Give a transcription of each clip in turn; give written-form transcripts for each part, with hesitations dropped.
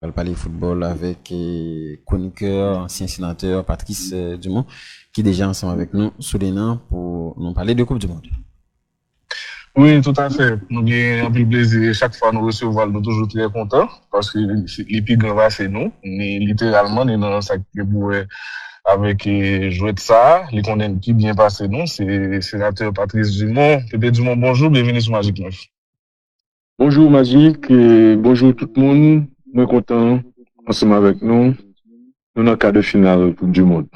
On va parler football avec chroniqueur, ancien sénateur Patrice Dumont, qui est déjà ensemble avec nous sous les noms pour nous parler de Coupe du Monde. Oui, tout à fait. Nous avons un peu de plaisir. Chaque fois nous recevons, nous toujours très contents parce que les plus grands, c'est nous. Mais littéralement, nous dans un sac de bouée avec jouet de ça. Les condamnés qui bien passé nous, c'est sénateur Patrice Dumont. Pépé Dumont, bonjour, bienvenue sur Magic 9. Bonjour Magic, bonjour tout le monde. Moi content ensemble avec nous. Nous dans le quart de finale Coupe du Monde.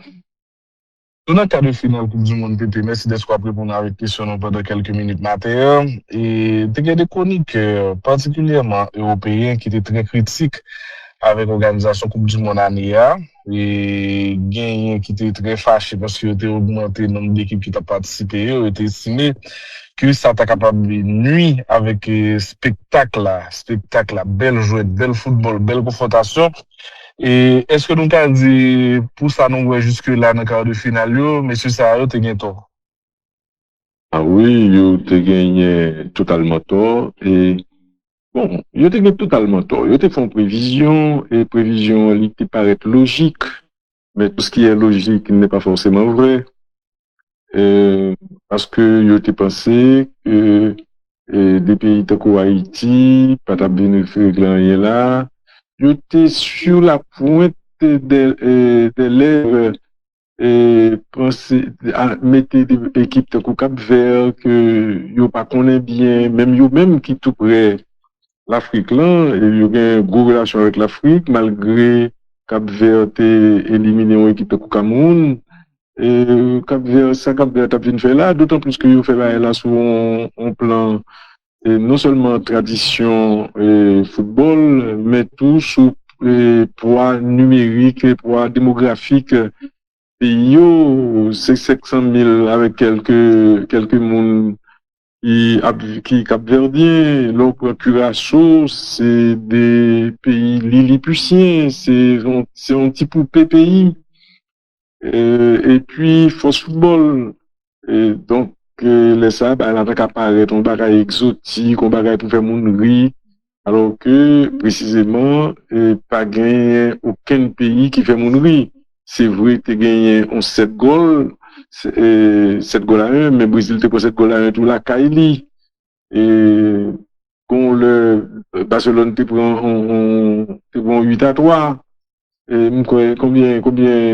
Dans le cadre de finale Coupe du Monde, Pépé, merci d'être répondre avec question pendant quelques minutes matin. Et il y a des chroniques particulièrement européens qui étaient très critiques avec l'organisation Coupe du Monde année et gagné qui était très fâché parce qu'il était augmenté le nombre d'équipes qui ont participé, il était estimé que ça t'a capable de nuire avec spectacle, belle jouette, belle football, belle confrontation. Et est-ce que nous avons dit pour ça nous ouais jusque là dans le quart de finale, monsieur Sarah, tu gagné tort? Ah oui, yo te gagné totalement tort et bon, yo te gagné totalement tort. Yo te font prévision et prévision qui te paraît logique, mais tout ce qui est logique n'est pas forcément vrai. Parce que yo te pensé que des pays comme Haïti, pas ta bénéfice là, yo te sur la pointe des lèvres et penser à mettre des équipes de Cap Vert que yo pas connaît bien, même yo même qui tout près l'Afrique là, et yo gen une gros relation avec l'Afrique malgré Cap Vert te éliminé une équipe de Cameroun. Et Cap Vert t'a bien fait là, d'autant plus que yo fait là sur un plan et non seulement tradition et football, mais tout sous poids numérique et poids démographique. C'est 500 000 avec quelques monde qui capverdien. L'on prend Curaçao, c'est des pays lilliputiens, c'est un petit peu pays. Et puis, force football. Et donc, les ça, bah, là, qu'à paraître, on bagaille exotique, on bagaille pour faire mon riz, alors que, précisément, pas gagné aucun pays qui fait mon riz. C'est vrai, tu gagné 7 goals, 7 goals à 1, mais Brésil te 7 goals à 1 tout la Kaili. Et, quand le Barcelone te prend 8-3. Combien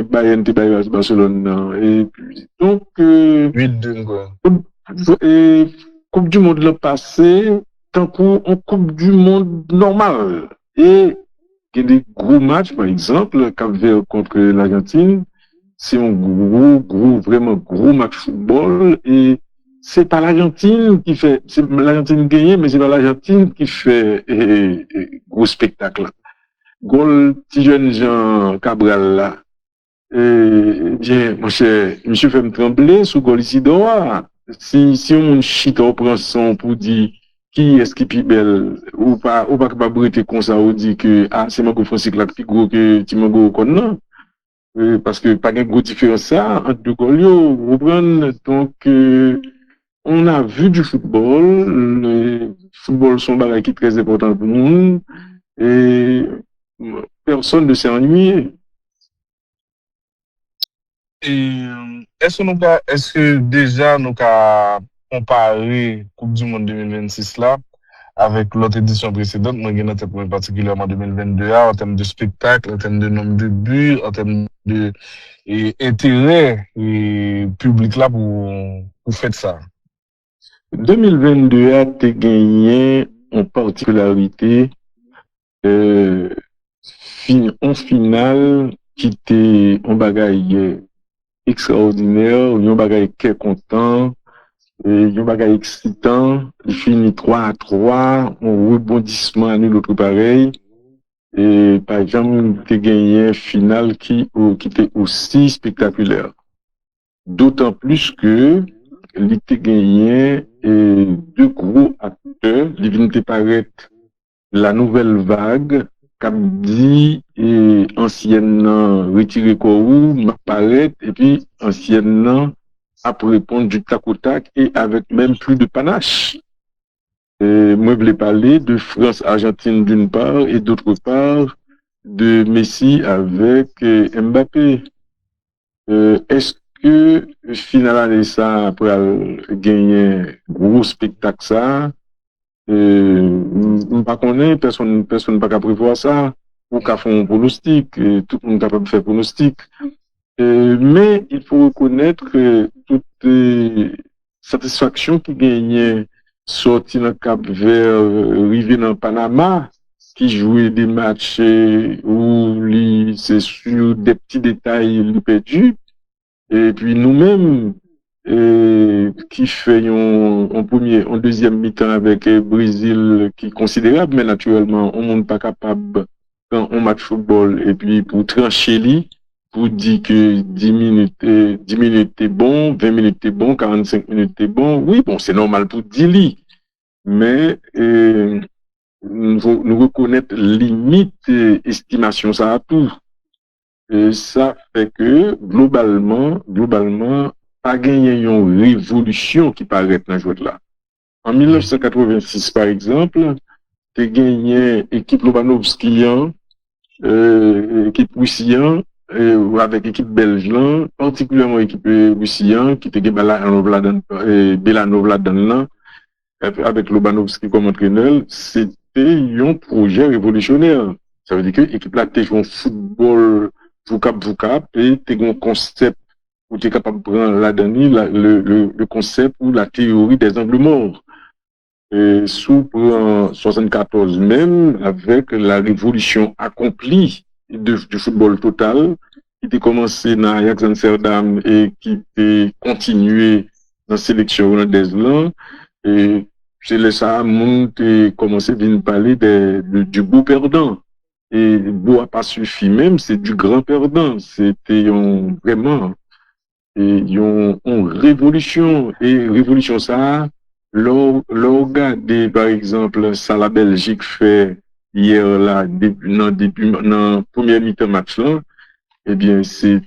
Bayern te bat Barcelone, non? Et puis, donc, 8-2, quoi. et Coupe du Monde l'an passé, tant qu'on Coupe du Monde normale. Et il y a des gros matchs, par exemple, Cap-Vert contre l'Argentine, c'est un vraiment gros match football. Et c'est pas l'Argentine qui fait, c'est l'Argentine gagne, mais c'est pas l'Argentine qui fait gros spectacle. Gol ti jeune Jean Cabral là. Bien, mon cher, monsieur fait me trembler sous gol Isidore. Si on chita au prend son pour dire qui est-ce qui est plus belle, ou pas capable de comme ça, ou dire que, ah, c'est Margot Francis là, plus gros que Timago Konan. Parce que pas de gros différence ça, entre deux gols, vous comprenez? Donc, on a vu du football, le football sont bagage qui est très important pour nous, et personne ne s'est ennuyé. Et est-ce que déjà nous avons comparé Coupe du Monde 2026 là avec l'autre édition précédente, moi j'ai noté particulièrement 2022 en termes de spectacle, en termes de nombre de buts, en termes de intérêt et public là pour faire ça. 2022 a été gagné en particularité en finale qui était un bagage extraordinaire, un bagage qui est content, un bagage excitant, il finit 3-3, un rebondissement à nul autre pareil. Et par exemple, tu gagné une finale qui était aussi spectaculaire. D'autant plus que l'été gagné et deux gros acteurs, ils viennent de paraître la nouvelle vague, comme dit, et anciennement retiré Korou, m'apparaît, et puis anciennement après répondre du tac au tac et avec même plus de panache. Et moi, je voulais parler de France-Argentine d'une part et d'autre part, de Messi avec Mbappé. Est-ce que finalement ça après gagner gros spectacle ça? Pas connaît personne pas qu'à prévoir ça ou qu'à faire un pronostic, tout le monde capable de faire pronostic. Mais il faut reconnaître que toute satisfaction qui gagnait sorti dans le Cap Vert, arrivé dans Panama, qui jouait des matchs où c'est sur des petits détails il perdu. Et puis nous-mêmes, qui faisons en deuxième mi-temps avec Brésil qui est considérable, mais naturellement, on n'est pas capable quand on match football et puis pour trancher lui, pour dire que 10 minutes est bon, 20 minutes est bon, 45 minutes est bon. Oui, bon, c'est normal pour dire lui. Mais, nous reconnaître limite estimation ça à tout. Et ça fait que, globalement, pas gagné une révolution qui paraît dans le jeu là. En 1986, par exemple, tu gagné équipe Lobanovski, équipe Russian, avec équipe belge là, particulièrement équipe Russian, qui te Belanov là-dedans, avec Lobanovski comme entraîneur, c'était un projet révolutionnaire. Ça veut dire que l'équipe là, tu joué un football vocap, et tu as un concept où tu es capable de prendre là-dedans le concept ou la théorie des angles morts. Et sous en 74 même, avec la révolution accomplie du football total, qui était commencé dans Ajax Amsterdam et qui était continué dans la sélection hollandaise là, et c'est là ça, monde a commencé à parler du beau perdant. Et beau a pas suffi même, c'est du grand perdant. C'était vraiment une révolution. Et révolution ça, regardez par exemple ça la Belgique fait hier là, dans premier mi-temps match là, eh bien c'est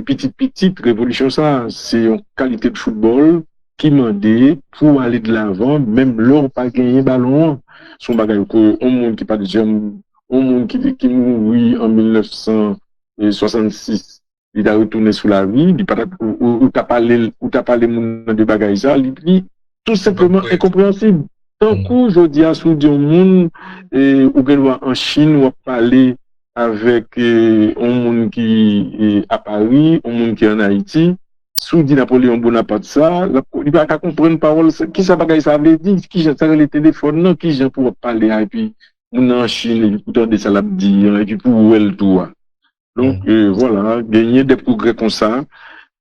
petite révolution ça, c'est une qualité de football qui m'a dit pour aller de l'avant, même l'on pas gagné ballon, son bagage que un monde qui pas de jam, un monde qui mourit en 1966, il a retourné sous la vie, il pas ou t'as parlé monde de bagage ça, il tout simplement incompréhensible. Tant que je dis à sous du monde ou bien en Chine ou parler avec un monde qui est à Paris, un monde qui est en Haïti, sous dit Napoléon Bonaparte ça, il va pas comprendre parole, qui ça bagaille ça veut dire, qui j'ai ça les téléphones, non, qui j'ai pour parler, et puis, on en Chine, et puis, ça l'a dit, et puis, pour elle, tout. Donc, voilà, gagner des progrès comme ça,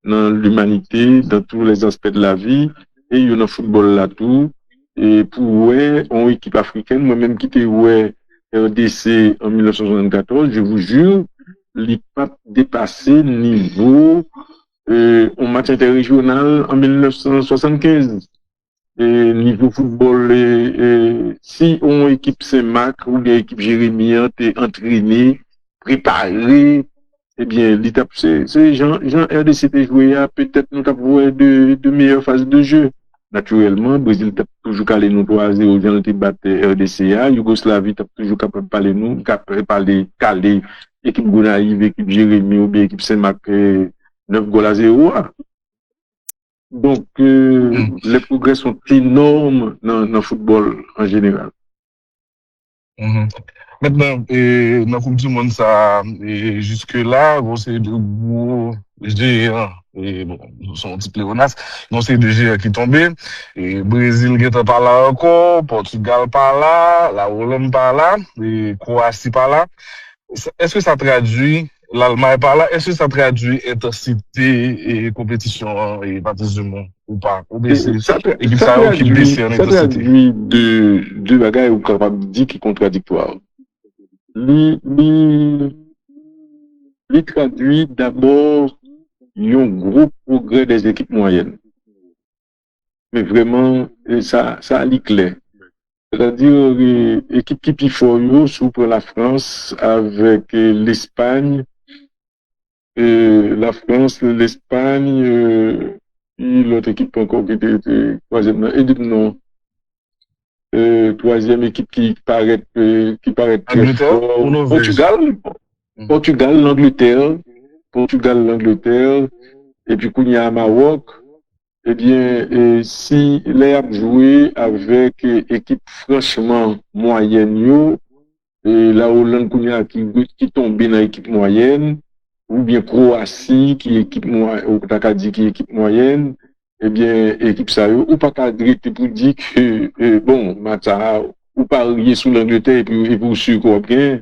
dans l'humanité, dans tous les aspects de la vie, et il y a un football là tout, et pour, ouais, en équipe africaine, moi-même qui était, ouais, RDC en 1974, je vous jure, il pas dépassé niveau en match interrégional en 1975. Et niveau football, si on équipe Saint-Marc ou l'équipe Jérémie est entraîné, préparé, eh bien, l'étape, c'est Jean RDC te joué à peut-être nous avons de meilleures phases de jeu. Naturellement, Brésil t'a toujours calé nous 3-0, Jean te battre RDCA, Yougoslavie t'a toujours capable de parler nous, capable de parler calé, équipe Gonaïve, équipe Jérémie ou bien équipe Saint-Marc, 9-0. Donc, les progrès sont énormes dans le football en général. Maintenant, dans la Coupe du Monde, ça, jusque-là, c'est de gros géants. Et bon, nous sommes un petit pléonasme. Donc, c'est des géants qui tombaient. Et Brésil qui est pas là encore, Portugal pas là, la Hollande pas là, et Croatie pas là. Est-ce que ça traduit, l'Allemagne par là, est-ce que ça traduit intensité et compétition et partie du monde ou pas? Ou bien c'est l'équipe ça qui baisse en intensité? Ça traduit deux bagages ou capable de dire qui contradictoires. Il traduit d'abord un gros progrès des équipes moyennes. Mais vraiment, ça a clair. C'est-à-dire, l'équipe qui pifore, sous la France avec l'Espagne, la France, l'Espagne, et l'autre équipe encore qui était troisième, et non. troisième équipe qui paraît très Angleterre fort. ou Norvège? Portugal, l'Angleterre, et puis qu'il y a Maroc. Eh bien, si les a joué avec équipe franchement moyenne, et la Hollande qui tombe dans l'équipe moyenne, ou bien Croatie qui est équipe moyenne, ou qui est équipe moyenne, eh bien, équipe ça, ou pas qu'à dire pour dire que, bon, Mata, ou parier sous l'Angleterre et pour sûr qu'on bien,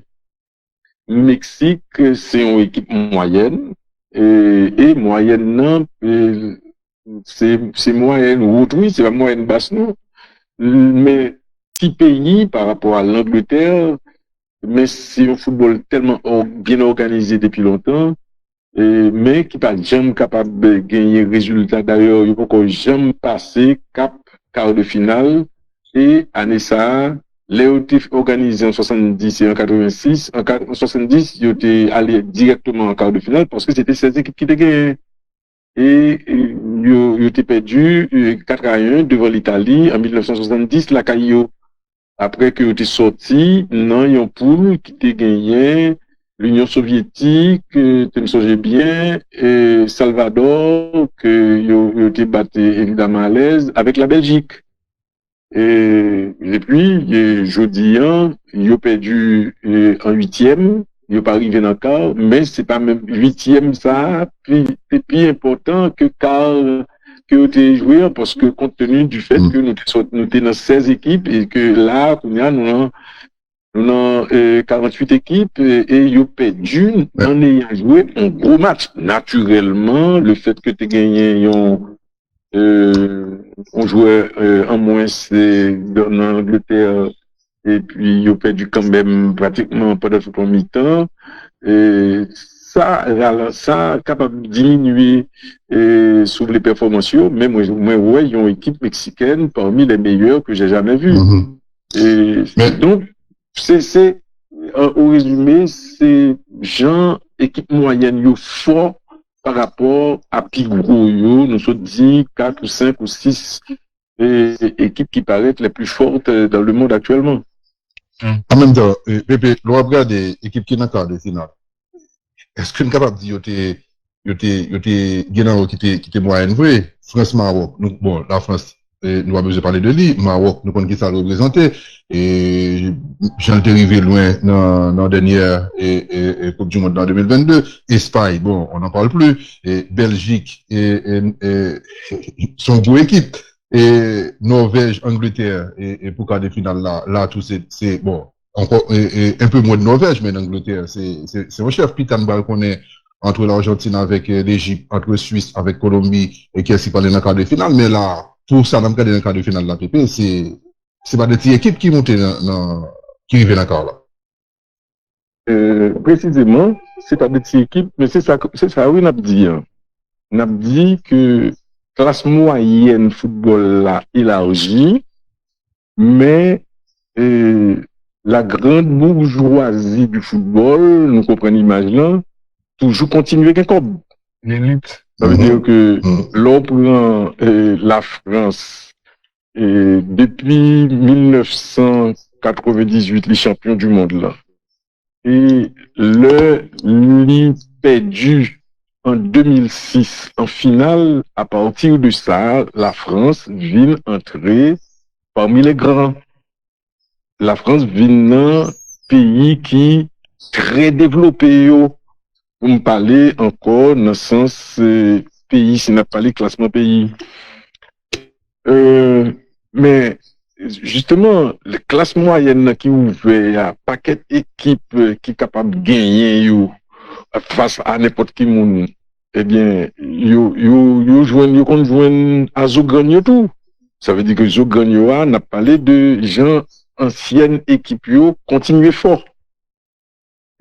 Mexique, c'est une équipe moyenne, et moyenne, non, c'est moyenne haute, oui, c'est pas moyenne basse, non. Mais petit pays par rapport à l'Angleterre, mais c'est un football tellement bien organisé depuis longtemps, mais qui pas jamais capable de gagner résultat. D'ailleurs, il faut qu'on jamais passer cap quart de finale. Et année ça, les OTIF organisés en 70 et en 86, en 70, ils étaient allés directement en quart de finale parce que c'était ces équipes qui étaient gagnées. Et ils étaient perdus 4-1 devant l'Italie en 1970, la Caillou. Après que tu sorti, non, il y a un poule qui t'a gagné, l'Union soviétique, tu me songes bien, et Salvador, que you t'es battu évidemment à l'aise, avec la Belgique. Et puis, jeudi, ils ont perdu en huitième, ils n'ont pas arrivé dans le quart, mais c'est pas même huitième ça, puis c'est plus important que quart que vous avez joué, parce que compte tenu du fait que nous sommes dans 16 équipes et que là, nous avons 48 équipes et ils ont perdu en ayant joué un gros match. Naturellement, le fait que tu aies gagné, on jouait en moins en Angleterre et puis ils ont perdu quand même pratiquement pendant tout le mi-temps. Et ça capable de diminuer sur les performances, mais moi ouais, ils ont une équipe mexicaine parmi les meilleures que j'ai jamais vues. Et donc c'est au résumé, c'est genre équipe moyenne yo fort par rapport à plus gros yo, nous sommes dit 4 ou 5 ou 6 équipes qui paraissent les plus fortes dans le monde actuellement. En même temps, Pépé, l'on regarde des équipes qui n'ont pas de finale. Est-ce qu'on est capable de dire que qui était moyenne vrai? France, Maroc, bon, la France, nous avons besoin de parler de lui. Maroc, nous connaissons qui ça représenté. Et j'en ai arrivé loin dans la dernière Coupe du Monde en 2022. Espagne, bon, on n'en parle plus. Et Belgique, sont beaux équipes. Et Norvège, Angleterre, et pour quart de finale là, tout c'est bon. Encore, un peu moins de Norvège, mais l'Angleterre, c'est un chef pitan bal qu'on est entre l'Argentine avec l'Égypte, entre Suisse avec Colombie, et qui est parlé dans le quart de finale. Mais là, tout ça, dans le quart de finale de la PP, c'est pas des petites équipes qui montent qui arrivent dans le quart là. Précisément, c'est pas des petites équipes, mais c'est ça, oui, n'a dit. N'a dit que classe moyenne football là élargie, mais, la grande bourgeoisie du football, nous comprenons l'image là, toujours continuer comme l'élite. Ça veut dire que l'on prend la France depuis 1998, les champions du monde là, et li perdu en 2006 en finale. À partir de ça, la France vient entrer parmi les grands. La France vient un pays qui très développé pour me parler encore dans le sens pays, si n'a pas les classements pays. Mais justement, le classe moyenne qui ouvert à paquet d'équipes qui est capable de gagner face à n'importe qui monde, eh bien, yo qu'on joigne à Zogagno tout. Ça veut dire que Zogagno n'a parlé de gens anciennes équipes yo continuer fort.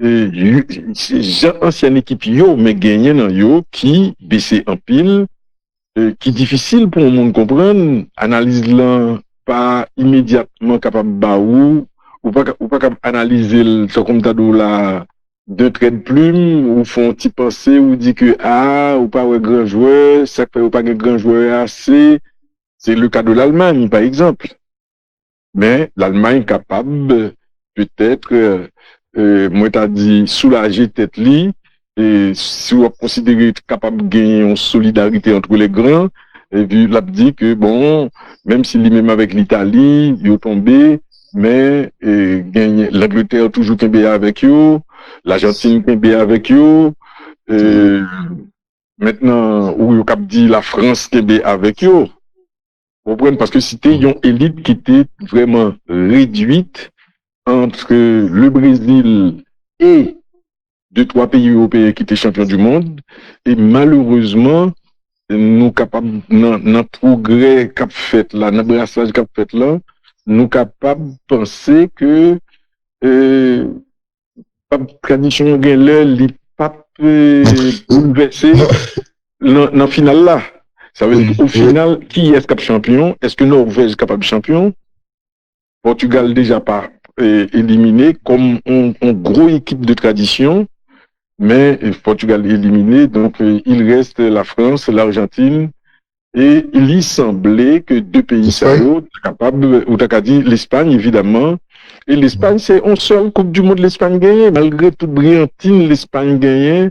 Gens anciennes équipes yo mais gagner dans yo qui baissé en pile, qui difficile pour le monde comprendre, analyse là pas immédiatement capable ou pas capable analyser le comme t'as là deux traits de plume ou font petit penser ou dit que ou pas un grand joueur, ça fait ou pas un grand joueur assez. C'est le cas de l'Allemagne par exemple. mais l'Allemagne capable peut-être moi t'as dit soulager tête li et si on considère capable de gagner une solidarité entre les grands et puis l'a dit que bon même si lui-même avec l'Italie il est tombé mais gagner l'Angleterre toujours tombé avec eux, l'Argentine tombé avec eux, maintenant où il cap dit la France tombé avec eux. Vous comprenez parce que c'était une élite qui était vraiment réduite entre le Brésil et deux, trois pays européens qui étaient champions du monde. Et malheureusement, nous capables, dans progrès qu'a fait là, dans le brassage qu'a fait là, nous capables de penser que, la tradition gagnée, les papes, bouleversés, dans la finale là. Ça veut dire qu'au final, qui est capable champion? Est-ce que Norvège est capable champion? Portugal déjà pas éliminé comme une grosse équipe de tradition, mais Portugal est éliminé, donc il reste la France, l'Argentine, et il y semblait que deux pays sont capables, ou t'as dit l'Espagne évidemment, et l'Espagne c'est une seule Coupe du Monde l'Espagne gagnée, malgré toute brillantine l'Espagne gagnée.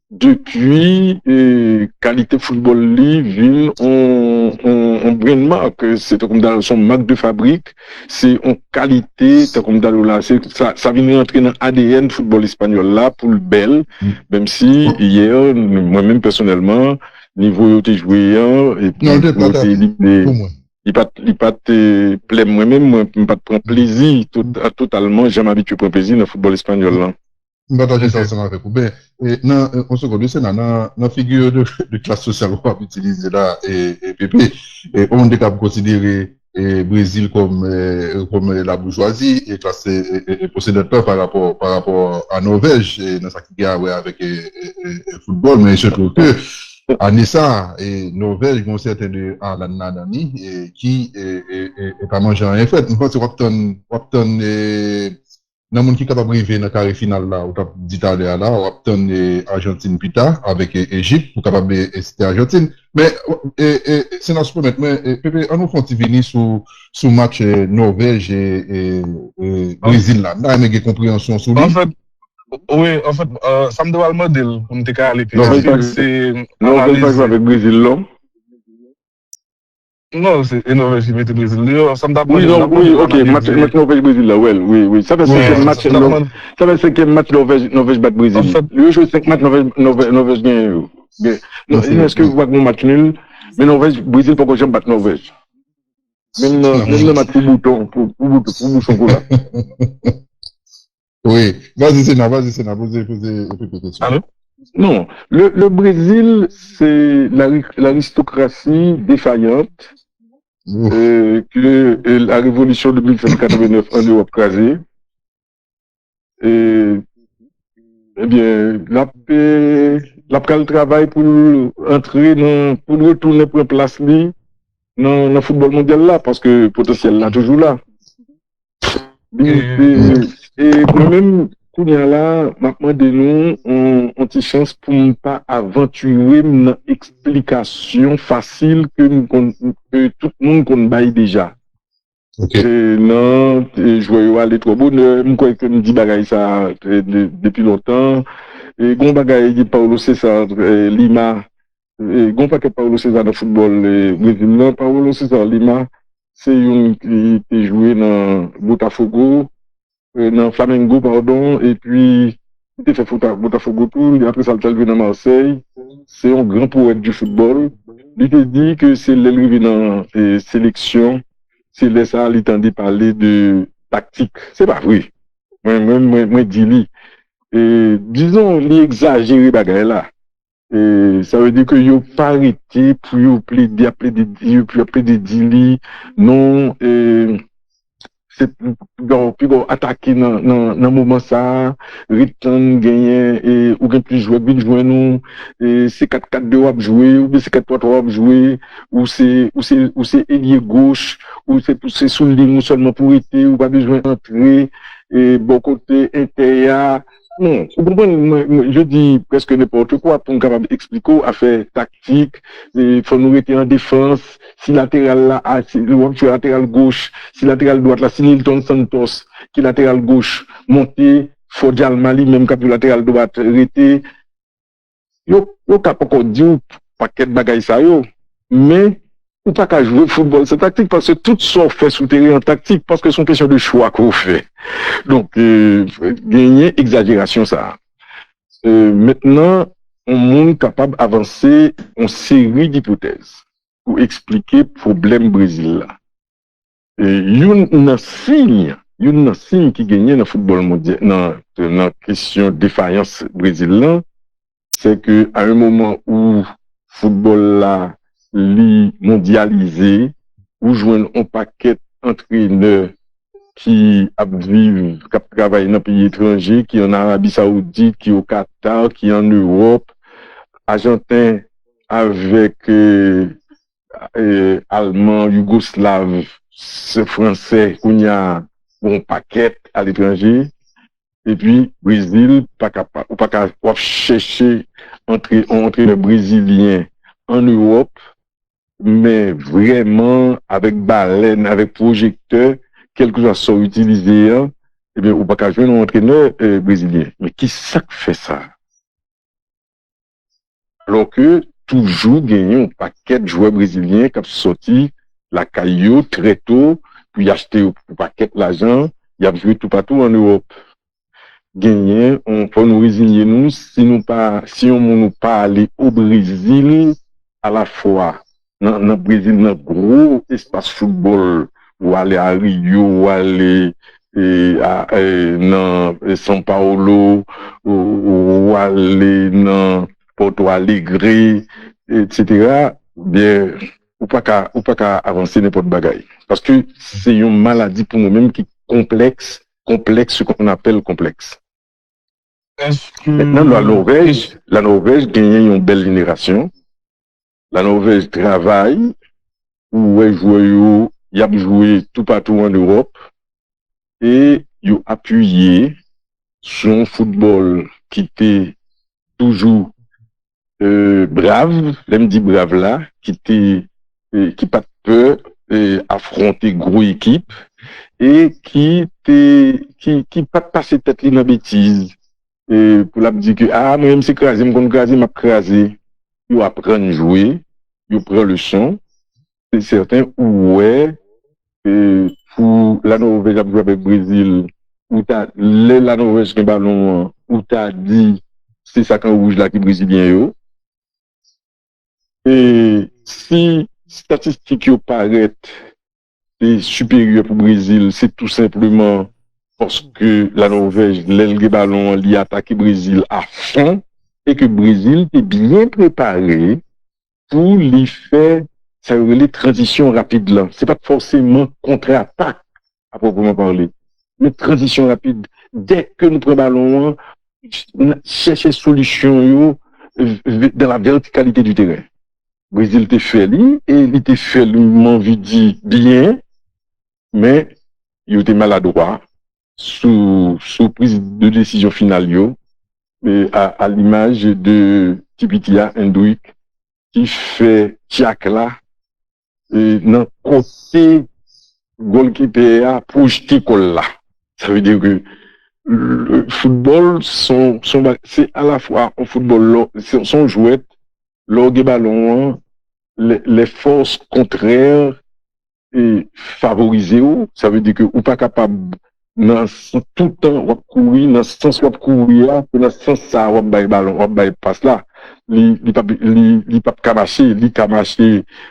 Depuis qualité football ville on brand marque c'est comme dans son marque de fabrique c'est en qualité comme dans là ça vient rentrer dans ADN football espagnol là pour le bel même si hier moi-même personnellement niveau où j'ai joué et puis il pas plaît moi-même pas prendre plaisir totalement jamais habitué prendre plaisir dans le football espagnol là. Partager ça ensemble avec vous. Ben, on se connaît, c'est dans la figure de classe sociale qu'on va utiliser là, et PP, et on est capable de considérer Brésil comme la bourgeoisie et classe possédateur par rapport à Norvège, et dans sa qui a avec le football, mais je trouve que, à Nessa et Norvège, ils ont certains de Arlan Nadani, qui est pas manger rien fait. Je pense que Wapton dans le monde qui est capable de arriver dans le carré final là, ou d'Italie là, ou obtenir Argentine plus tard, avec Égypte, ou capable de Argentine. Mais, c'est dans ce moment, mais, Pepe, on nous fait venir sous match Norvège et Brésil là. Là, il y a une compréhension sur lui. En fait, ça me doit le modèle pour nous aller. C'est Norvège avec Brésil là. Non, c'est Norvège qui mettait Brésil là. Ça me doit oui, non, oui, ok, match Norvège-Brésil là, oui. Ça fait 5e match Norvège bat Brésil. En fait, lui, joue 5 matchs Norvège gagne. Est-ce que vous voyez mon match nul? Mais Brésil, pourquoi j'aime battre Norvège? Même le match pour bouton là. Oui, vas-y, Sénat, posez une question. Allô? Non, le Brésil, c'est l'aristocratie défaillante que la révolution de 1789 en Europe crasée. Eh bien, le travail pour entrer pour retourner pour place dans le football mondial là, parce que le potentiel là toujours là. Et moi-même, là, maintenant de nous, on a une chance pour ne pas aventurer une explication facile que tout le monde connaît déjà. Okay. Non, je voyais aller trop bon, je crois que me dit bagaille ça depuis longtemps. Et gon bagaille dit Paulo César Lima, gon pas que Paulo César dans le football brésilien, Paulo César Lima, c'est un qui joué dans Botafogo. Dans Flamengo, pardon, et puis, il fait Botafogo tout, et après ça, il est dans Marseille. C'est un grand poète du football. Il te dit que c'est l'arrivée dans les sélections, c'est là ça, il t'a dit parler de tactique. C'est pas vrai. Moi, dis-lui. Et, disons, il exagéré bagaille là. Et ça veut dire que il pas arrêté pour appeler des dili, non, c'est puis attaquer dans moment ça return gagner et ou bien plus jouer nous et c'est 4-4-2 à jouer ou bien c'est 4-3-3 à jouer ou c'est ailier gauche ou c'est pousser sous ligne seulement pour être ou pas besoin d'entrer et bon côté intérieur Non, vous comprenez, je dis presque n'importe quoi pour nous capable d'expliquer, à faire tactique, il faut nous rester en défense, si latéral là, si latéral gauche, si latéral droite là, si Nilton Santos, qui latéral gauche, monter, faut Mali, même quand latéral droite, rester, yo pas encore dit paquet de bagaille ça yo, mais ou pas qu'à jouer football, c'est tactique parce que tout ça fait sous terrain en tactique parce que c'est une question de choix qu'on fait. Donc, gagner exagération ça. Maintenant, on monde capable d'avancer en série d'hypothèses pour expliquer le problème Brésil là. Et une signe qui gagne dans le football mondial, dans la question de défaillance Brésil là, c'est que à un moment où football là li mondialisé, où joignent un paquet d'entraîneurs qui vivent, qui travaillent dans les pays étrangers, qui en Arabie Saoudite, qui au Qatar, qui en Europe, Argentin avec Allemand, Yougoslave, Français, on y a un paquet à l'étranger. Et puis, Brésil, pas capable, ou pas capable chercher entre le Brésilien en Europe, mais vraiment avec baleine, avec projecteur, quel que soit son utilisé, eh bien, ou pas qu'à jouer un entraîneur brésilien. Mais qui ça fait ça? Alors que toujours gagner un paquet de joueurs brésiliens qui ont sorti la caillou très tôt, puis acheter un paquet l'argent, il a joué tout partout en Europe. Gagner, on peut nous résigner nous si on nous pas aller au Brésil à la fois dans le Brésil, dans gros espace football, ou aller à Rio, ou aller dans São Paulo, ou aller dans Porto Alegre, etc. Bien, ou pas qu'à avancer n'importe bagaille. Parce que c'est une maladie pour nous-mêmes qui est complexe, ce qu'on appelle complexe. Maintenant, la Norvège gagne une belle génération. La Norvège travaille, ou il a joué tout partout en Europe, et il a appuyé son football qui était toujours brave, l'aime dit brave là, qui pas de peur affronter gros équipe, et qui pas passer tête dans bêtise. Et pour la dire que, moi, c'est crasé, m'a crasé. Il apprend à jouer, il prend le son. C'est certain, ouais, pour la Norvège, avec le Brésil, où la Norvège qui ballon, où t'as dit, c'est ça qu'un rouge là qui est brésilien, yo. Et si statistiques paraissent supérieures pour le Brésil, c'est tout simplement parce que la Norvège, l'aile ballon, l'y attaque le Brésil à fond, et que le Brésil est bien préparé pour lui faire, ça veut dire les transitions rapides là. C'est pas forcément contre-attaque, à proprement parler. Mais transition rapide. Dès que nous prenons ballon, chercher solution, dans la verticalité du terrain. Le Brésil était fait, et il était fait, m'envie dit bien, mais il était maladroit. Sous prise de décision finale, à l'image de Tipitia Hendrick, qui fait Tchakla, dans côté goalkeeper projeté là. Ça veut dire que le football, c'est à la fois un football, son jouet, l'orgue ballon, les forces contraires, et favorisées, ça veut dire que ou pas capable tout le temps, on va courir, dans ce sens, on va courir, dans ce sens, ça, on va ballon, on va passe là. Il pas marcher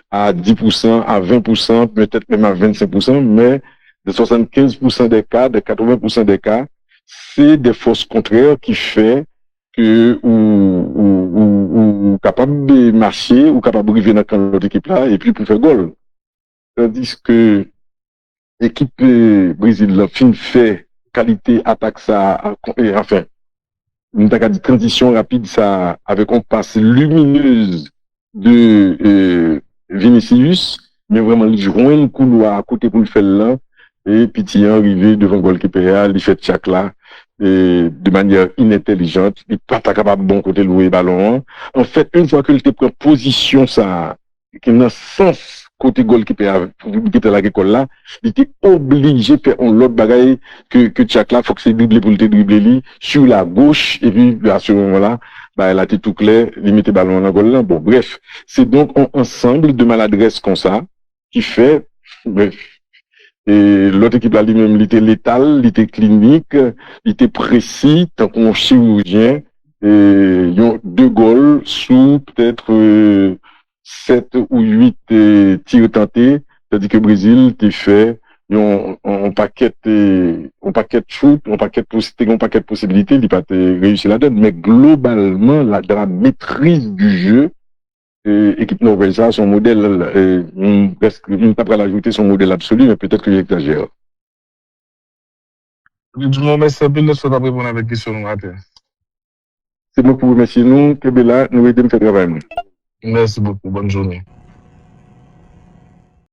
à 10%, à 20%, peut-être même à 25%, mais de 75% des cas, de 80% des cas, c'est des forces contraires qui fait que, ou capable de marcher, ou capable de arriver dans l'autre équipe là, et puis pour faire goal. Tandis que, l'équipe Brésil, la fin fait qualité attaque ça, enfin, une transition rapide ça, avec un passe lumineuse de Vinicius, mais vraiment, il joue un couloir à côté pour le faire là, et puis il est arrivé devant le goalkeeper, il fait tchac là, de manière inintelligente, il pas capable de bon côté louer ballon. En fait, une fois que il te prend position ça, qui n'a sens côté goalkeeper qui était l'école là, il était obligé de faire un autre bagaille que Tchak là, faut que c'est dribbler pour le dribbler lui sur la gauche et puis à ce moment-là, bah elle a été tout clair, il mettait ballon dans goal là. Bon, bref, c'est donc un ensemble de maladresses comme ça qui fait bref. Et l'autre équipe là lui-même, il était létal, il était clinique, il était précis, tant qu'on chirurgien, et ils ont 2 goals sous peut-être 7 ou 8 tirs tentés, c'est-à-dire que le Brésil t'a fait un paquet de shoot, un paquet de possibilités, il n'a pas réussi la donne, mais globalement, dans la maîtrise du jeu, équipe Norvège, ça, son modèle, presque, on n'a pas l'ajouter son modèle absolu, mais peut-être que j'exagère. Du moment, merci un peu, nous sommes répondre avec question nous matin. C'est moi pour vous remercier, nous, que là, nous aidons à faire travail. Merci beaucoup, bonne journée.